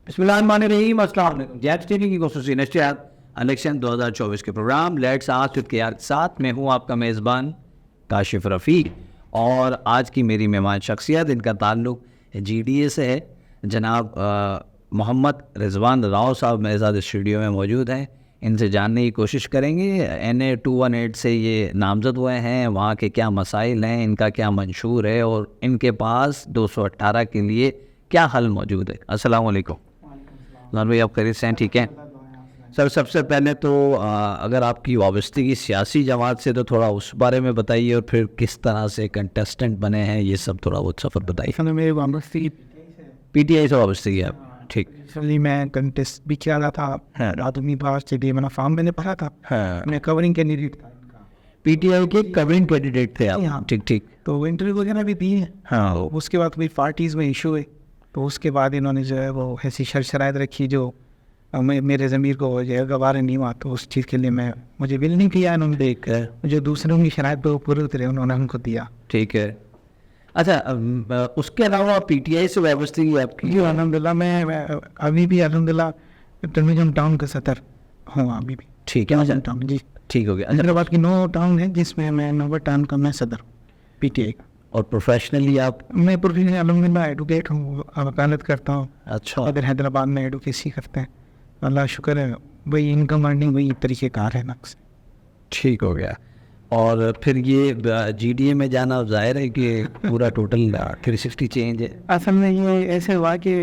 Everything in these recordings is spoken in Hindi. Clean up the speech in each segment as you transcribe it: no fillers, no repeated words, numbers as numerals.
बिस्मिल्लाहिर्रहमानिर्रहीम, अस्सलाम वालेकुम। जैक टीवी की ख़ुसूसी नशरियात इलेक्शन 2024 के programme let's ask with KR के साथ मैं हूँ आपका मेज़बान काशिफ रफ़ी। और आज की मेरी मेहमान शख्सियत, इनका ताल्लुक़ GDA से है। जनाब मोहम्मद रिजवान राव साहब मेरे साथ स्टूडियो में मौजूद हैं। इनसे जानने की कोशिश करेंगे NA 218 से ये नामज़द हुए हैं, वहाँ के क्या मसाइल हैं, इनका क्या मंशूर है और इनके पास 218 के लिए क्या हल मौजूद है। अस्सलाम वालेकुम भाई, आप खैरियत से हैं? ठीक है सर। सबसे पहले तो अगर आपकी वाबस्तगी सियासी जमात से तो थोड़ा उस बारे में बताइए, और फिर किस तरह से कंटेस्टेंट बने हैं, ये सब थोड़ा बहुत सफ़र बताइए। मेरी वाबस्तगी PTI से वाबस्तगी है आप? ठीक। एक्चुअली मैं कंटेस्ट भी किया रहा था, आदमी बाहर से भी, मैंने फॉर्म मैंने भरा था। मैं कवरिंग कैंडिडेट था, PTI के कवरिंग कैंडिडेट थे आप? ठीक ठीक। तो इंटरव्यू वगैरह भी दिए। हाँ। तो उसके बाद कोई पार्टीज़ में इशू हुए, तो उसके बाद इन्होंने जो है वो ऐसी शराइत रखी जो मेरे ज़मीर को जो है गवारा नहीं हुआ। तो उस चीज़ के लिए मुझे बिल नहीं किया इन्होंने, देख जो दूसरों की शराइत पर वो पूरे उतरे उन्होंने उनको दिया। ठीक है। अच्छा, उसके अलावा PTI से वाबस्तगी आपकी? जी अल्हम्दुलिल्लाह, मैं अभी भी अल्हम्दुलिल्लाह टर्मिनल टाउन का सदर हूँ अभी भी। ठीक है टाउन जी, ठीक हो गया। हैदराबाद की 9 टाउन है जिसमें मैं नंबर टाउन का मैं सदर PTI का। और प्रोफेशनली आप? मैं प्रोफेशनल अल्हम्दुलिल्लाह एडवोकेट हूँ, वकालत करता हूँ। अच्छा। इधर हैदराबाद में एडवोकेसी करते हैं, अल्लाह शुक्र है। वही इनकम अर्निंग वही तरीक़ेकार है नक्स। ठीक हो गया। और फिर ये GDA में जाना ज़ाहिर है कि पूरा टोटल 360 चेंज है। असल में ये ऐसे हुआ कि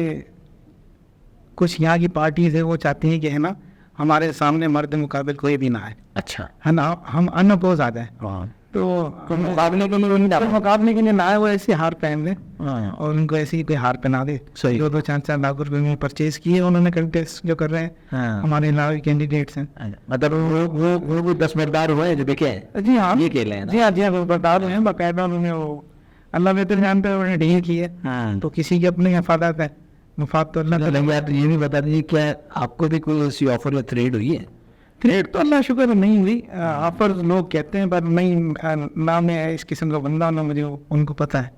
कुछ यहाँ की पार्टीज़ है वो चाहती हैं कि है ना हमारे सामने मर्द मुकाबिल कोई भी ना आए। अच्छा। है ना, हम अनअपोज आ जाए। हाँ। तो मुकाबले के लिए ना आए, वो ऐसे हार पहन ले और उनको ऐसे ही कोई हार पहना दे। सही। 2-2 4-4 लाख रुपए में परचेज किए उन्होंने कंटेस्ट जो कर रहे हैं। हाँ। हमारे अलावा कैंडिडेट्स हैं। मतलब वो 10 मिनटदार हुए जो देखे हैं? जी हाँ, ये खेले हैं? जी हाँ, जी हाँ, वो बता रहे हैं बाकायदा उन्होंने वो अल्लाह बेहतर जानते हैं उन्होंने डील की है। हाँ। तो किसी की अपनी हिफाजत है, मुफाद तो अल्लाह का। आप ये भी बता दीजिए, क्या आपको भी कोई ऐसी ऑफर या थ्रेड हुई है? थ्रेड तो अल्लाह शुक्र नहीं हुई, ऑफर लोग कहते हैं, पर नहीं नाम है इस किस्म का बंदा ना, मुझे उनको पता है।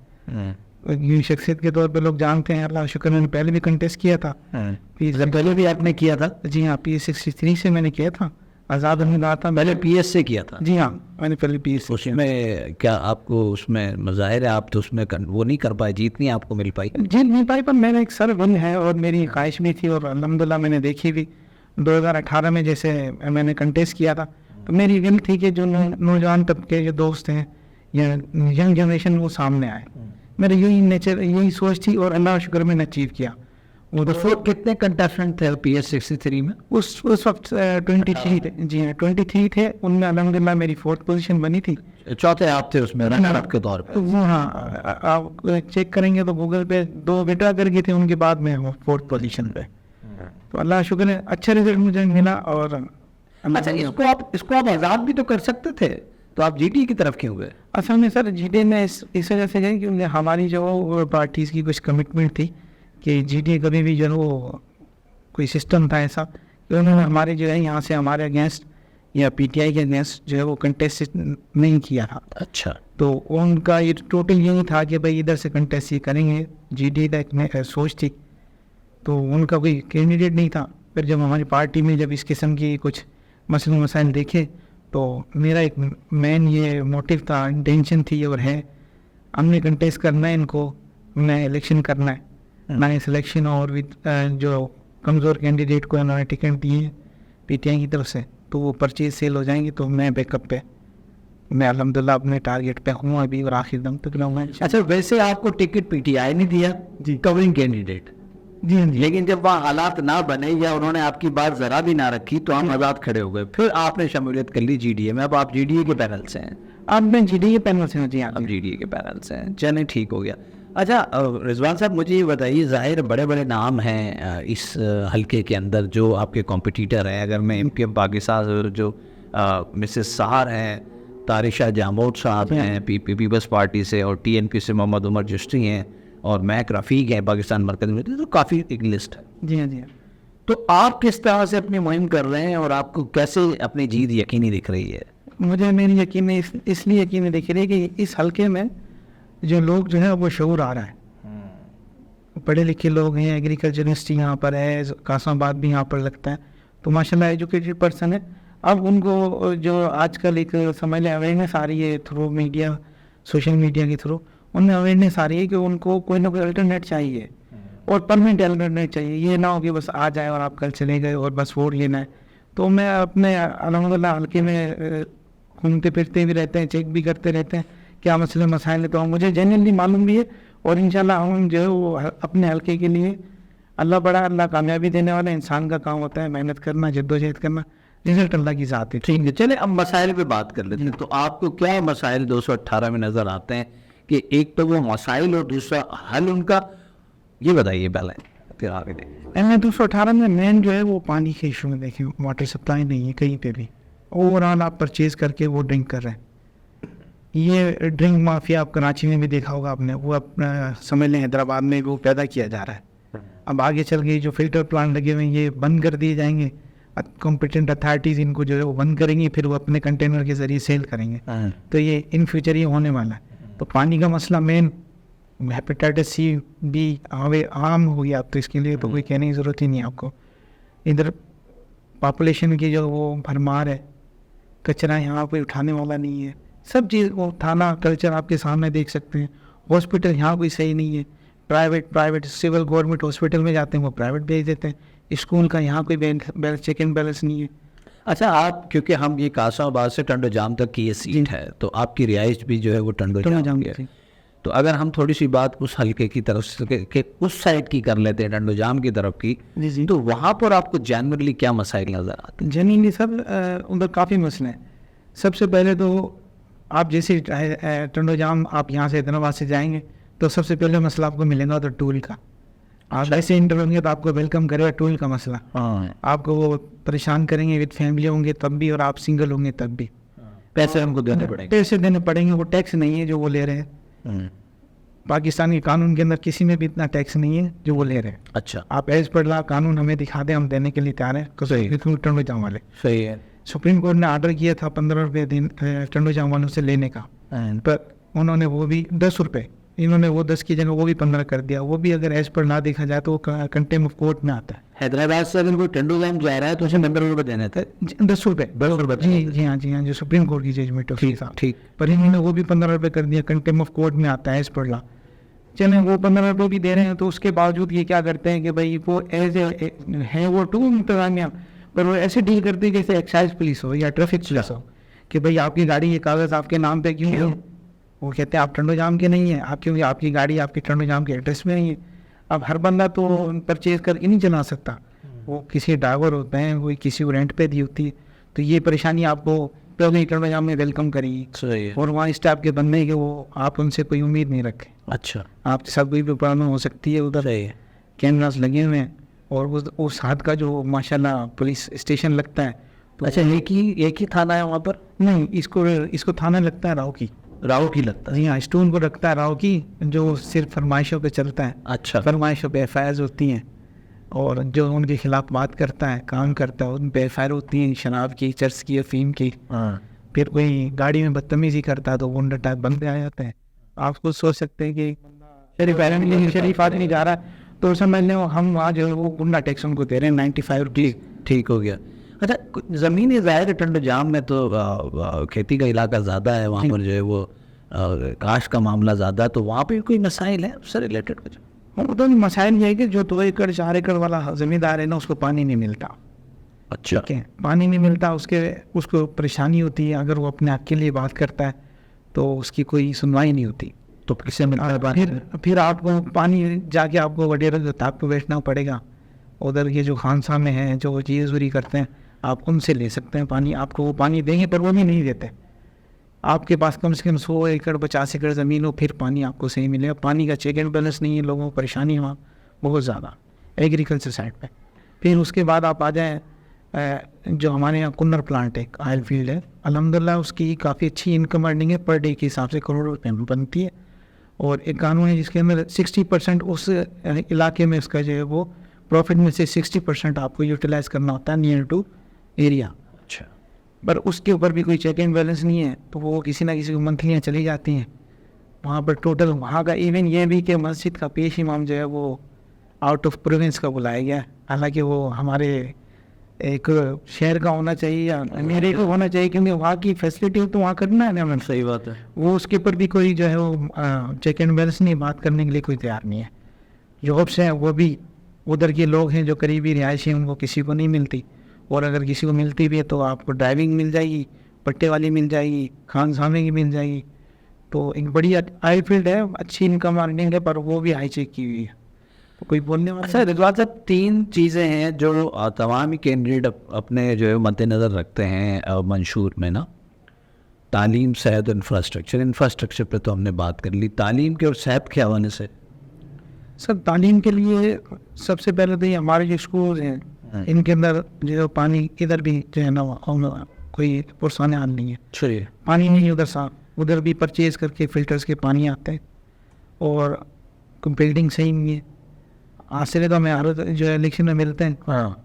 ये शख्सियत के तौर पे लोग जानते हैं, अल्लाह शुक्र। मैंने पहले भी कंटेस्ट किया था। पहले भी आपने किया था? जी हाँ, PS63 से मैंने किया था, आज़ाद उम्मीदवार था। पहले PS से किया था? जी हाँ, मैंने पहले PS। उसमें क्या आपको उसमें मज़ाहिर है आप तो उसमें वो नहीं कर पाए, जीत नहीं आपको मिल पाई? जीत नहीं पाई, पर मेरा एक सर वन है और मेरी ख्वाहिश भी थी और अल्हम्दुलिल्लाह मैंने देखी भी। 2018 में जैसे मैंने कंटेस्ट किया था, तो मेरी विल थी कि जो नौजवान तबके जो दोस्त हैं या यंग जनरेशन वो सामने आए। मेरा यही नेचर, यही सोच थी और अल्लाह शुक्र मैंने अचीव किया। वो तो कितने कंटेस्टेंट थे PS63 में? उस वक्त 23 थे। जी हाँ, 23 थे। उनमें अल्हम्दुलिल्लाह मेरी 4th पोजीशन बनी थी। चौथे आप थे उसमें रनर के तौर पे? वो हाँ, आप चेक करेंगे तो गूगल पे 2 बेटा करके थे, उनके बाद में वो 4th पोजीशन पे। तो अल्लाह शुक्र है अच्छा रिजल्ट मुझे मिला। और अच्छा, इसको आप आज़ाद भी तो कर सकते थे, तो आप GDA की तरफ क्यों गए? असल में सर GDA में इस वजह से गए कि हमारी जो वो पार्टीज़ की कुछ कमिटमेंट थी कि GDA कभी भी जो है वो कोई सिस्टम था ऐसा कि उन्होंने हमारे जो है यहाँ से हमारे अगेंस्ट या PTI के अगेंस्ट जो है वो कंटेस्ट नहीं किया था। अच्छा। तो उनका ये टोटल यही था कि भाई इधर से कंटेस्ट ही करेंगे। GDA का एक सोच थी, तो उनका कोई कैंडिडेट नहीं था। फिर जब हमारी पार्टी में जब इस किस्म की कुछ मसले मसाइल देखे, तो मेरा एक मेन ये मोटिव था, इंटेंशन थी और है, हमने कंटेस्ट करना है, इनको नया इलेक्शन करना है, नया सिलेक्शन। और विद जो कमज़ोर कैंडिडेट को उन्होंने टिकट दिए PTI की तरफ से, तो वो परचेज सेल हो जाएंगे। तो मैं बैकअप पे, मैं अल्हम्दुलिल्लाह अपने टारगेट पे हूँ अभी और आखिर दम तक रहूँगा। अच्छा, वैसे आपको टिकट PTI नहीं दिया जी, कवरिंग कैंडिडेट? जी हाँ जी। लेकिन जब वहाँ हालात ना बने या उन्होंने आपकी बात ज़रा भी ना रखी तो हम आज़ाद खड़े हो गए, फिर आपने शमूलियत कर ली GDA में। अब आप GDA के पैनल से हैं? अब मैं GDA के पैनल से हूँ। जी हाँ, अब GDA के पैनल से हैं, चलें ठीक हो गया। अच्छा रिजवान साहब, मुझे ये बताइए, ज़ाहिर बड़े बड़े नाम हैं इस हलके के अंदर जो आपके कॉम्पिटिटर हैं। अगर मैं MPM पाकिस्तान जो मिसेस सहार हैं, तारिशा जामोद साहब हैं पीपल्स पार्टी से, और TNP से मोहम्मद उमर चिश्ती हैं, और मैक रफ़ीक है पाकिस्तान मरकज़ में, तो काफ़ी एक लिस्ट है। जी हाँ, जी हाँ। तो आप किस तरह से अपनी मुहिम कर रहे हैं और आपको कैसे अपनी जीत यकीनी दिख रही है? मुझे मेरी यकीन इसलिए यकीन दिख रही है कि इस हलके में जो लोग जो है वो शऊर आ रहा है। पढ़े लिखे लोग हैं, एग्रीकल्चर यूनिवर्सिटी यहाँ पर है, कासमाबाद भी यहाँ पर लगता है, तो माशाल्लाह एजुकेटेड पर्सन है। अब उनको जो आजकल एक समझ लें अवेयरनेस आ रही है थ्रू मीडिया, सोशल मीडिया के थ्रू, उनमें अवेयरनेस आ रही है कि उनको कोई ना कोई अल्टरनेट चाहिए और परमानेंट अल्टरनेट चाहिए। ये ना हो कि बस आ जाए और आप कल चले गए और बस वोट लेना है। तो मैं अपने अल्हम्दुलिल्लाह हल्के में घूमते फिरते भी रहते हैं, चेक भी करते रहते हैं क्या मसले मसाइल है, तो मुझे जेन्युइनली मालूम भी है। और इंशाल्लाह हम जो है वो अपने हल्के के लिए, अल्लाह बड़ा, अल्लाह कामयाबी देने वाला, इंसान का काम होता है मेहनत करना, जद्दोजहद करना, रिजल्ट अल्लाह की ज़ात है। ठीक है, चले अब मसाइल पे बात कर लेते हैं। तो आपको क्या मसाइल 218 में नज़र आते हैं कि एक तो वो मसाइल और दूसरा हल उनका, ये बताइए पहले फिर आगे देखें। मैंने 218 में मेन जो है वो पानी के इशू में देखें, वाटर सप्लाई नहीं है कहीं पे भी। ओवरऑल आप परचेज़ करके वो ड्रिंक कर रहे हैं। ये ड्रिंक माफिया आप कराची में भी देखा होगा आपने, वो अपना समझ लें हैदराबाद में वो पैदा किया जा रहा है। अब आगे चल के जो फिल्टर प्लांट लगे हुए हैं ये बंद कर दिए जाएंगे, कॉम्पिटेंट अथॉरिटीज़ इनको जो है वो बंद करेंगी, फिर वो अपने कंटेनर के ज़रिए सेल करेंगे। तो ये इन फ्यूचर ये होने वाला है। तो पानी का मसला मेन, हेपेटाइटिस सी बी आम हो गया, अब तो इसके लिए तो कोई कहने की ज़रूरत ही नहीं है आपको। इधर पॉपुलेशन की जो वो भरमार है, कचरा यहाँ कोई उठाने वाला नहीं है, सब चीज़ वो थाना कल्चर आपके सामने देख सकते हैं। हॉस्पिटल यहाँ कोई सही नहीं है, प्राइवेट सिविल गवर्नमेंट हॉस्पिटल में जाते हैं वो प्राइवेट भेज देते हैं। स्कूल का यहाँ कोई चेक एंड बैलेंस नहीं है। अच्छा, आप क्योंकि हम ये कासमाबाद से टंडो जाम तक की ये सीट है, तो आपकी रिहाइश भी जो है वो टंडो जाम की है। तो अगर हम थोड़ी सी बात उस हल्के की तरफ से के उस साइड की कर लेते हैं, टंडो जाम की तरफ की, जी तो वहाँ पर आपको जनरली क्या मसाइल नज़र आते हैं? जनरली सब उधर काफ़ी मसले हैं। सबसे पहले तो आप जैसे टंडो जाम आप यहाँ से हैदराबाद से जाएंगे तो सबसे पहले मसला आपको मिलेगा उधर टूल का। आप ऐसे इंटर होंगे तो आपको वेलकम करेगा टूल का मसला। आपको वो परेशान करेंगे, विद फैमिली होंगे तब भी और आप सिंगल होंगे तब भी। पैसे हमको देने पड़ेंगे। पैसे देने पड़ेंगे, वो टैक्स नहीं है जो वो ले रहे हैं। पाकिस्तान के कानून के अंदर किसी में भी इतना टैक्स नहीं है जो वो ले रहे हैं। अच्छा, आप एज पर ला कानून हमें दिखा दें, हम देने के लिए तैयार हैं टंडो जाम वाले। सही है। सुप्रीम कोर्ट ने ऑर्डर किया था 15 रुपये दिन टंडो जाम वालों से लेने का, पर उन्होंने वो भी 10 रुपये, इन्होंने वो 10 की जगह वो भी 15 कर दिया। वो भी अगर एज पर ना देखा जाए तो वो कंटेम्प्ट ऑफ कोर्ट में आता है। हैदराबाद से अगर कोई टंडो जाम जा रहा है तो उसे 15 रुपये देने थे। 10 रुपये, 10 रुपये। जी हाँ जो सुप्रीम कोर्ट की जजमेंट है साहब। ठीक। पर इन्होंने वो भी 15 रुपये कर दिया, कंटेम्प्ट ऑफ कोर्ट में आता है एज पर ला। चले वो 15 रुपये भी दे रहे हैं तो उसके बावजूद ये क्या करते हैं कि भाई वो एज है वो टू इंतजामिया, पर वो ऐसे डील करते हैं जैसे एक्साइज पुलिस हो या ट्रैफिक पुलिस हो कि भाई आपकी गाड़ी ये कागज़ आपके नाम पे क्यों है। वो कहते हैं आप टंडो जाम के नहीं है, आप क्योंकि आपकी गाड़ी आपके टंडो जाम के एड्रेस में नहीं है। अब हर बंदा तो परचेज करके नहीं चला सकता, वो किसी ड्राइवर होते हैं, कोई किसी को रेंट पे दी होती है। तो ये परेशानी आपको पहले टंडो जाम में वेलकम करेगी। सही है। और वहाँ इस टाइप के बंदे कि वो आप उनसे कोई उम्मीद नहीं रखें। अच्छा, आपके साथ कोई भी प्रॉब्लम हो सकती है। उधर सही है। कैमरास लगे हुए हैं और उस हाथ का जो माशाल्लाह पुलिस स्टेशन लगता है। तो अच्छा, एक ही थाना है वहाँ पर? नहीं, इसको थाना लगता है राव की लगता है। जी हाँ, स्टोन को रखता है राव की, जो सिर्फ फरमाइशों पे चलता है। अच्छा, फरमाइशों पे एफ होती हैं और जो उनके खिलाफ बात करता है, काम करता है, उन पे एफ होती हैं, शराब की, चर्च की, अफीम की। फिर कोई गाड़ी में बदतमीजी करता है तो गुंडा टाइप बंदे आ जाते हैं। आप खुद सोच सकते हैं कि शरीफ आदमी जा रहा है तो समझ लें हम वहाँ जो है वो गुंडा टैक्स उनको दे रहे हैं 95 रुपये। ठीक हो गया। अच्छा, ज़मीन ज़ाहिर टंडो जाम में तो खेती का इलाका ज़्यादा है, वहाँ पर जो है वो काश का मामला ज़्यादा है, तो वहाँ पे कोई मसाइल है उससे रिलेटेड कुछ? तो मसाइल ये है कि जो 2 एकड़ 4 एकड़ वाला ज़मींदार है ना, उसको पानी नहीं मिलता। अच्छा, ठीक है, पानी नहीं मिलता, उसको परेशानी होती है। अगर वो अपने हक के लिए बात करता है तो उसकी कोई सुनवाई नहीं होती। तो किससे मिलता है पानी? फिर आपको पानी जाके आपको वडेरा ताप पे बैठना पड़ेगा। उधर ये जो खानसा में हैं जो चीज़ चोरी करते हैं, आप उनसे ले सकते हैं पानी। आपको वो पानी देंगे पर वो भी नहीं देते। आपके पास कम से कम 100 एकड़ 50 एकड़ ज़मीन हो फिर पानी आपको सही मिलेगा। पानी का चेक एंड बैलेंस नहीं है, लोगों को परेशानी है वहाँ बहुत ज़्यादा एग्रीकल्चर साइड पे। फिर उसके बाद आप आ जाएँ जो हमारे यहाँ कुन्नर प्लांट है, ऑयल फील्ड है, अल्हम्दुलिल्लाह उसकी काफ़ी अच्छी इनकम अर्निंग है, पर डे के हिसाब से करोड़ों रुपये में बनती है। और एक कानून है जिसके अंदर 60% उस इलाके में उसका जो है वो प्रॉफिट में से 60% आपको यूटिलाइज करना होता है नियर टू एरिया। अच्छा, पर उसके ऊपर भी कोई चेक एंड बैलेंस नहीं है, तो वो किसी ना किसी को मंथलियाँ चली जाती हैं। वहाँ पर टोटल वहाँ का इवन ये भी कि मस्जिद का पेश इमाम जो है वो आउट ऑफ प्रोविंस का बुलाया गया, हालांकि वो हमारे एक शहर का होना चाहिए या मेरे को होना चाहिए, क्योंकि वहाँ की फैसिलिटी तो वहाँ करना है ना मैम। सही बात है। वो उसके ऊपर भी कोई जो है वो चेक एंड बैलेंस नहीं, बात करने के लिए कोई तैयार नहीं है। जॉब्स हैं वो भी उधर के लोग हैं जो करीबी रिहायशी हैं, उनको किसी को नहीं मिलती, और अगर किसी को मिलती भी है तो आपको ड्राइविंग मिल जाएगी, पट्टे वाली मिल जाएगी, खानसामे की मिल जाएगी। तो एक बड़ी हाई फील्ड है, अच्छी इनकम अर्निंग है, पर वो भी हाई चेक की हुई है, तो कोई बोलने वाला अच्छा रिजवान साहब, 3 चीज़ें हैं जो तमाम ही कैंडिडेट अपने जो है मद्देनज़र रखते हैं मंशूर में ना, तालीम, सेहत, इंफ्रास्ट्रक्चर। इंफ्रास्ट्रक्चर पे तो हमने बात कर ली, तालीम के और सेहत के हवाले से सर तालीम के लिए सबसे पहले तो ये हमारे जो स्कूल हैं इनके अंदर जो पानी इधर भी जो है ना कोई पुरसाने हाल नहीं है, चलिए पानी नहीं है उधर साफ, उधर भी परचेज करके फ़िल्टर्स के पानी आते हैं, और बिल्डिंग सही नहीं है। आसरे तो हमें हर जो है इलेक्शन में मिलते हैं,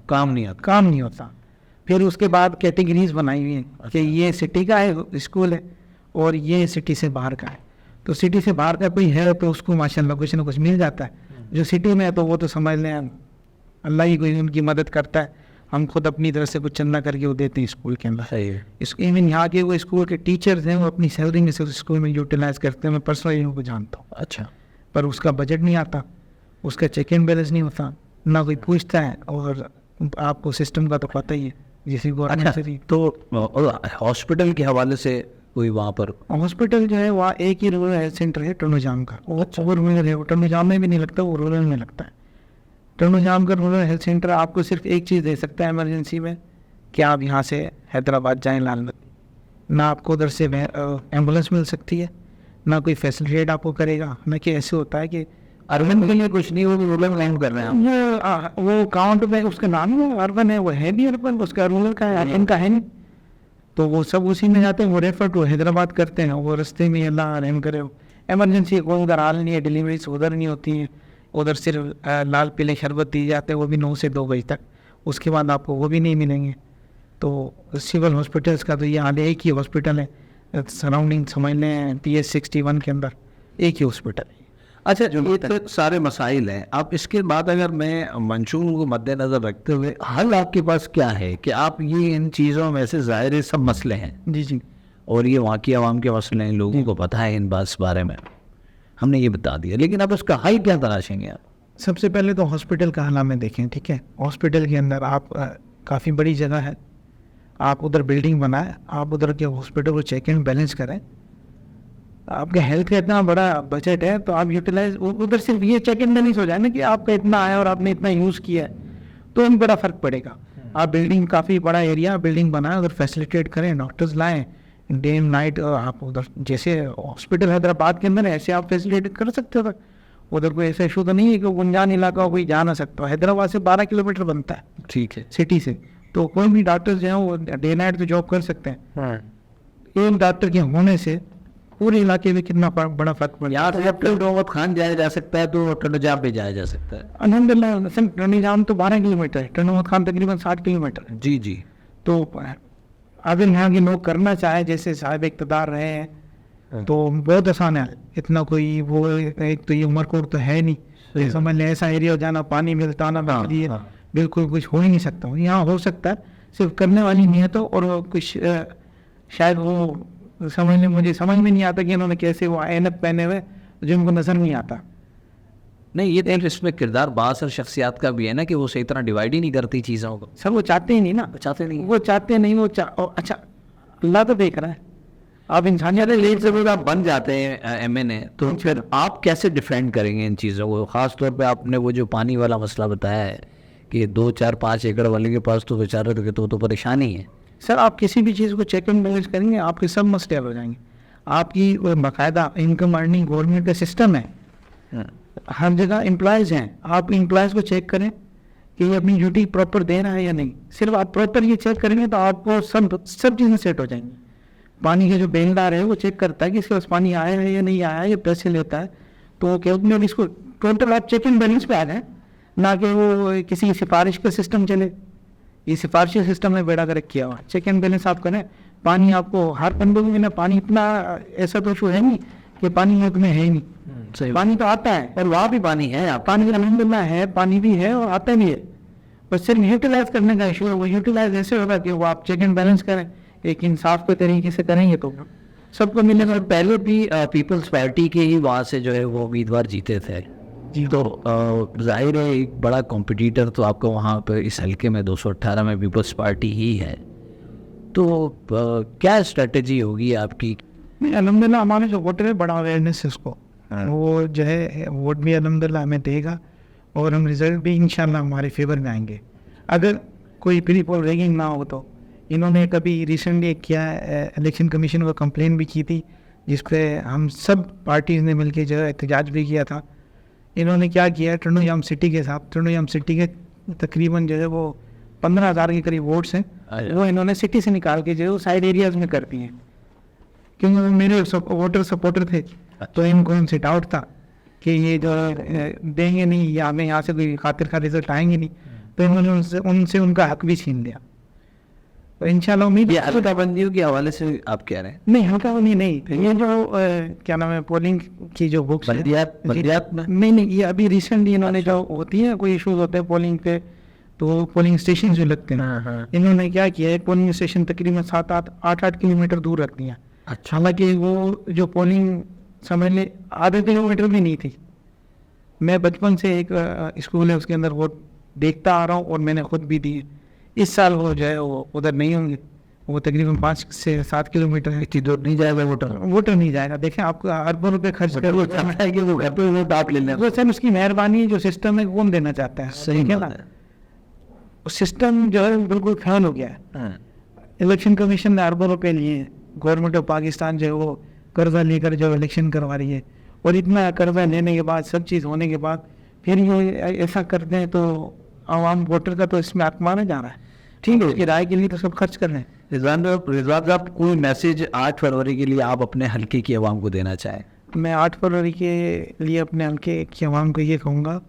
काम नहीं आता। काम नहीं होता। फिर उसके बाद कैटेगरीज बनाई हुई हैं कि ये सिटी का है स्कूल है और ये सिटी से बाहर का है। तो सिटी से बाहर का कोई है तो उसको माशाल्लाह कुछ ना कुछ मिल जाता है, जो सिटी में है तो वो तो समझ लें अल्लाह ही कोई उनकी मदद करता है, हम खुद अपनी तरफ से कुछ चंदा करके वो देते हैं स्कूल के अंदर। सही है। इस इवन यहाँ के वो स्कूल के टीचर्स हैं वो अपनी सैलरी में से उस स्कूल में यूटिलाइज करते हैं, मैं पर्सनली उनको जानता हूँ। अच्छा, पर उसका बजट नहीं आता, उसका चेक एंड बैलेंस नहीं होता, ना कोई पूछता है, और आपको सिस्टम का तो पता ही है जिस गवर्नमेंट अच्छा। से। तो हॉस्पिटल के हवाले से कोई वहाँ पर हॉस्पिटल जो है वहाँ एक ही रूरल हेल्थ सेंटर है टर्नोजाम का, वो रूरल है, वो टर्नोजाम में भी नहीं लगता, वो रूरल में लगता है। टर्नोजाम का रूरल हेल्थ सेंटर आपको सिर्फ एक चीज़ दे सकता है इमरजेंसी में, कि आप यहाँ से हैदराबाद जाएँ लालबत्ती, ना आपको उधर से एम्बुलेंस मिल सकती है, ना कोई फैसिलिटेट आपको करेगा, ना कि ऐसे होता है कि अर्बन के लिए कुछ नहीं, वो रूरल में काम कर रहे हैं हम। वो काउंट में उसका नाम है अर्बन है, वो है भी अर्बन, उसका रूरल का है, इनका है नहीं, तो वो सब उसी में जाते हैं, वो रेफर टू हैदराबाद करते हैं, वो रास्ते में अल्लाह रहम करे एमरजेंसी कोई उधर हाल नहीं है, डिलीवरीज उधर नहीं होती हैं, उधर सिर्फ लाल पीले शरबत दिए जाते हैं, वो भी 9 से 2 बजे तक, उसके बाद आपको वो भी नहीं मिलेंगे। तो सिविल हॉस्पिटल्स का तो ये हाल है, एक ही हॉस्पिटल है सराउंडिंग समझ लें PS 61 के अंदर एक ही हॉस्पिटल है। अच्छा, ये तो सारे मसाइल हैं। अब इसके बाद अगर मैं मंशूर को मद्देनज़र रखते हुए हल आपके पास क्या है कि आप ये इन चीज़ों में से ज़ाहिर सब मसले हैं जी जी, और ये वहाँ की आवाम के मसले हैं, लोगों को पता है इन बारे में, हमने ये बता दिया, लेकिन अब इसका हल क्या तलाशेंगे आप? सबसे पहले तो हॉस्पिटल का हाल में देखें, ठीक है। हॉस्पिटल के अंदर आप काफ़ी बड़ी जगह है, आप उधर बिल्डिंग बनाएं, आप उधर के हॉस्पिटल को चेक एंड बैलेंस करें। आपके हेल्थ का इतना बड़ा बजट है तो आप यूटिलाइज उधर सिर्फ ये चेक एंड बैलेंस हो जाए ना कि आपका इतना आया और आपने इतना यूज़ किया है, तो इन बड़ा फ़र्क पड़ेगा। आप बिल्डिंग काफ़ी बड़ा एरिया बिल्डिंग बनाएं, उधर फैसिलिटेट करें, डॉक्टर्स लाएं डे एंड नाइट, आप उधर जैसे हॉस्पिटल हैदराबाद के अंदर है ऐसे आप फैसिलिटेट कर सकते हो। उधर कोई ऐसा इशू तो नहीं है कि गुंजान इलाका हो कोई जा ना सकता। हैदराबाद से 12 किलोमीटर बनता है ठीक है, सिटी से, तो कोई भी डॉक्टर्स जो हैं वो डे नाइट तो जॉब कर सकते हैं। एक डॉक्टर के होने से पूरे इलाके में कितना बड़ा फर्क पड़ यहाँ से जब टर्नोवत खान जाया जा सकता है तो टर्नोजाम पे जाया जा सकता है। अल्हम्दुलिल्लाह। टर्नोजाम तो 12 किलोमीटर है, टर्नोवत खान तकरीबन 60 किलोमीटर है। जी जी। तो अगर यहाँ के लोग करना चाहे, जैसे साहिब इक़्तिदार रहे हैं, तो बहुत आसान है। इतना कोई वो एक तो ये उमरकोट तो है नहीं, समझ लें ऐसा एरिया हो जाना पानी मिलता ना बिल्कुल कुछ हो ही नहीं सकता। यहाँ हो सकता है, सिर्फ करने वाली नियत हो और कुछ शायद वो समझने मुझे समझ में नहीं आता कि इन्होंने कैसे वो ऐनक पहने हुए जो उनको नज़र नहीं आता। नहीं, ये तो इसमें किरदार बास और शख्सियात का भी है ना कि वो सही तरह डिवाइड ही नहीं करती चीज़ों को। सर वो चाहते ही नहीं ना, चाहते नहीं, वो चाहते नहीं, वो अच्छा अल्लाह तो देख रहा है। आप इंसानियत लेट से आप बन जाते हैं MNA, तो फिर आप कैसे डिफेंड करेंगे इन चीज़ों को? ख़ास तौर पे आपने वो जो पानी वाला मसला बताया है कि 2, 4, 5 एकड़ वाले के पास तो बेचारे तो परेशानी है। सर आप किसी भी चीज़ को चेक एंड बैलेंस करेंगे आपके सब मसले हल हो जाएंगे। आपकी बाकायदा इनकम अर्निंग गवर्नमेंट का सिस्टम है, हर जगह एम्प्लॉयज़ हैं, आप एम्प्लॉयज़ को चेक करें कि ये अपनी ड्यूटी प्रॉपर दे रहा है या नहीं। सिर्फ आप प्रॉपर ये चेक करेंगे तो आपको सब चीज़ें सेट हो जाएंगी। पानी के जो बेलदार है वो चेक करता है कि इसके पास पानी आया है या नहीं आया है, ये पैसे लेता है, तो क्या उसमें इसको टोटल आप चेक एंड बैलेंस पे आ जाए, ना कि वो किसी सिफारिश का सिस्टम चले। ये सिफारिशी सिस्टम में बेड़ा कर किया हुआ। चेक एंड बैलेंस आप करें, पानी आपको हर 15 महीने पानी इतना ऐसा तो इशू है नहीं कि पानी मुल्क में है ही नहीं। सही पानी तो आता है, और वहाँ भी पानी है आप पानी अलहमदिल्ला है, पानी भी है और आता भी है, बस सिर्फ यूटिलाइज करने का इशू है। वो यूटिलाइज ऐसे होगा कि वो आप चेक एंड बैलेंस करें, एक इंसाफ के तरीके से करेंगे तो सबको मिलेगा। पहले भी पीपल्स पार्टी के ही वहाँ से जो है वो उम्मीदवार जीते थे जी तो जाहिर है एक बड़ा कॉम्पिटिटर तो आपको वहाँ पर इस हल्के में 218 में पीपल्स पार्टी ही है, तो क्या स्ट्रेटजी होगी आपकी? नहीं, अलहमदिल्ला हमारे जो वोटर है बड़ा अवेयरनेस है उसको, वो जो है वोट भी अलहमदिल्ला हमें देगा और हम रिजल्ट भी इंशाल्लाह हमारे फेवर में आएंगे। अगर कोई प्री पोल रैगिंग ना हो तो इन्होंने कभी रिसेंटली किया इलेक्शन कमीशन को कंप्लेन भी की थी, जिस पे हम सब पार्टीज़ ने मिलकर जो है एहतजाज भी किया था। इन्होंने क्या किया, टर्नोयाम सिटी के साथ, टर्नोयाम सिटी के तकरीबन जो है वो 15,000 के करीब वोट्स हैं, वो इन्होंने सिटी से निकाल के जो है वो साइड एरियाज़ में कर दिए हैं, क्योंकि वो मेरे वोटर सपोर्टर थे। तो इनको उनसे डाउट था कि ये जो देंगे नहीं या हमें यहाँ से कोई खातिर का रिजल्ट आएंगे नहीं, तो इन्होंने उनसे उनका हक भी छीन लिया। तो इंशाल्लाह उम्मीद ये अलगाबंदियों के हवाले से आप कह रहे हैं? नहीं, हल्का नहीं, ये जो क्या नाम है पोलिंग की जो बुक्स बल्दियात में नहीं, ये अभी रिसेंटली इन्होंने जो होती है कोई इशूज होते हैं पोलिंग पे, तो पोलिंग स्टेशन जो लगते हैं, इन्होंने क्या किया है, पोलिंग स्टेशन तकरीबन 7-8 किलोमीटर दूर रख दिया। अच्छा, हालांकि वो जो पोलिंग समझ ले आधे किलोमीटर भी नहीं थी। मैं बचपन से एक स्कूल है उसके अंदर वोट देखता आ रहा हूँ और मैंने खुद भी दी। इस साल वो जो है वो उधर नहीं होंगे, वो तकरीबन 5 से 7 किलोमीटर है, इतनी दूर नहीं जाएगा वोटर नहीं जाएगा। देखें, आपको अरबों रुपए खर्च कर वो घर पे वोट आप ले लें, सर उसकी मेहरबानी, जो सिस्टम है कौन देना चाहता है? सही है ना, सिस्टम जो है बिल्कुल फेल हो गया है। इलेक्शन कमीशन ने अरबों रुपए लिए, गवर्नमेंट ऑफ पाकिस्तान जो है वो कर्जा लेकर जो इलेक्शन करवा रही है, और इतना कर्जा लेने के बाद, सब चीज़ होने के बाद फिर ये ऐसा करते हैं, तो आवाम वोटर का तो इसमें हक माना जा रहा है। ठीक है, उसकी राय के लिए तो सब खर्च कर रहे हैं। रिजवान साहब, कोई मैसेज 8 फरवरी के लिए आप अपने हल्के की आवाम को देना चाहें? मैं 8 फरवरी के लिए अपने हल्के की आवाम को ये कहूँगा,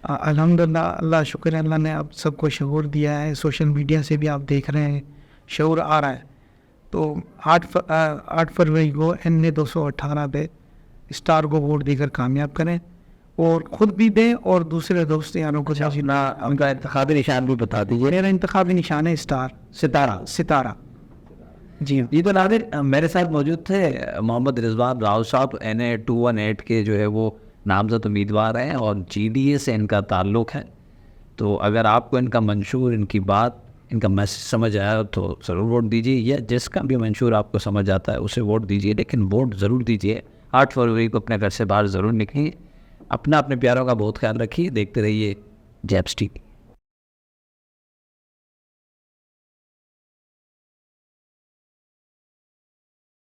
अल्हम्दुलिल्लाह, अल्लाह शुक्र है, अल्लाह ने आप सबको शऊर दिया है, सोशल मीडिया से भी आप देख रहे हैं शऊर आ रहा है। तो 8 फरवरी को NA 218 पे स्टार को वोट देकर कामयाब करें, और ख़ुद भी दें और दूसरे दोस्त यारों को। उनका इंतखाबी निशान भी बता दीजिए। मेरा इंतखाबी निशान है स्टार, सितारा। जी तो नादिर, मेरे साथ मौजूद थे मोहम्मद रिजवान राव साहब, NA 218 के जो है वो नामजद उम्मीदवार हैं और GDA से इनका ताल्लुक़ है। तो अगर आपको इनका मंशूर, इनकी बात, इनका मैसेज समझ आया तो ज़रूर वोट दीजिए, या जिसका भी मंशूर आपको समझ आता है उसे वोट दीजिए, लेकिन वोट ज़रूर दीजिए। 8 फरवरी को अपने घर से बाहर ज़रूर निकलिए। अपने प्यारों का बहुत ख्याल रखिए। देखते रहिए जैब्स TV।